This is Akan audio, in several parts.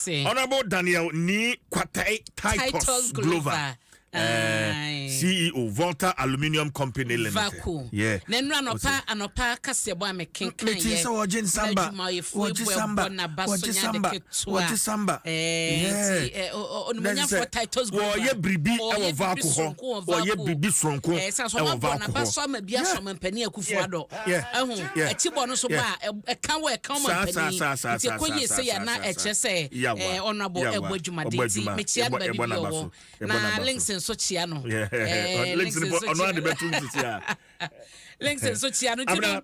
Honorable Daniel Ni Kwatai Titus Glover. CEO Volta Aluminium Company Limited. Yeah. Then run anopa kasebo me kenkan ye. So Ojin Samba. Onunya for Titus Glover. Ye bribi e vaku ho. O ye bribi sonko e vaku ho. So ma bia so mampani akufuado. Ehun e tibo no so ba e kan we kan mampani. Ti koye se ya na e chese honorable ebodwumade me chia ba bi na links so chia no links ono ade betum tia links so chia no yeah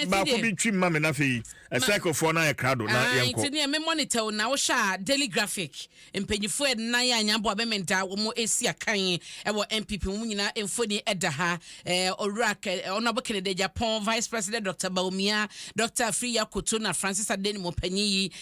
ba ko bi twim ma me na fe a cycle for na e crowd na yenko ti ne me monitor na wo sha daily graphic empanyifo e na ya nyambo abementa wo mo esi akan e wo MPP mu nyina emfoni eda ha orak honorable Kennedy Japan Vice President Dr. Baumia Dr. Afriya Kotona Francis Adeni mo panyi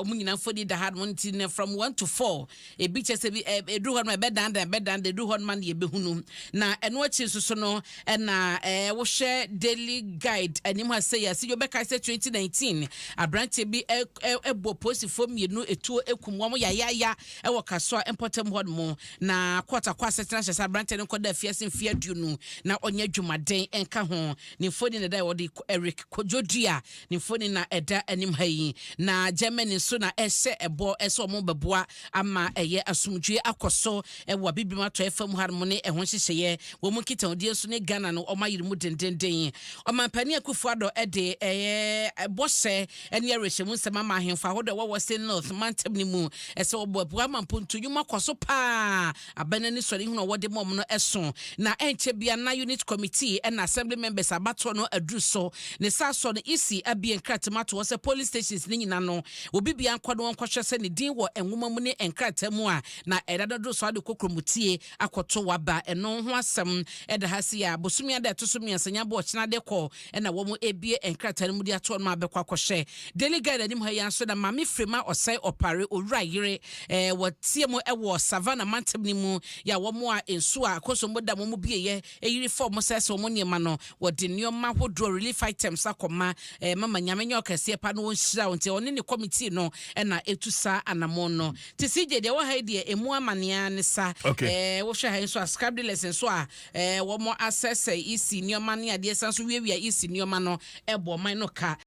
mu nyina emfoni da ha mo ti ne from 1 to 4 e bi chese bi edu ho no bedan de du ho man ye behunu na eno achi so no na wo share daily guide anim ha say ya si yo beka say 2019 abrante bi ebo posifo mienu etuo ekumwo mo yaya wo kaso important hod mo na quarter setena hye abrante no koda fiase mfia duonu na onya dwumaden enka ho ni foni na da wodi Eric Kojodua ni foni na eda anim ha yi na Germany so na ehye ebo eso mo beboa ama eye asumdwe akoso ewo bibima to efam harmo ne ehon hyehyeye wo mu kita odie so ne Ghana no omayire mu dendenden omampani akufuado ede bose ene rehemu nsema ma ahemfa hodo wo se north mantem ni mu ese obo amampontu yuma kwaso pa abanani sori hu no wode mom no eso na enche bia na unit committee and assembly members abato no adruso ne saso no isi abie nkratomato wo se police stations ni nyina no obi bia nkwado won kwahwe se ne din wo enwoma mu ne nkratamu a na edadodo so ade kokromutie akoto waba eno ho asem eda hasi ya bosumi ade to so miansanya bo china de ko na wo mu ebie nkratan mu de ato no abekwa akohwe delegate anim ha yanso na mami frema osai opare owurayire wotie mu ewo savannah mantem ni mu ya wo mu a ensu a kosombo da mu bieye eyiri form sese wo niema no wode nioma hodo relief items akoma mama nyamenye okase pa no nhira wonte one ne committee no na etusa anamon no tisije de wo ha de emu amania ne sa wo hwe ha enso a scrap dealers enso a wo mo access isi nioma ne ade sanso wiewia isi nioma no ebo man no ka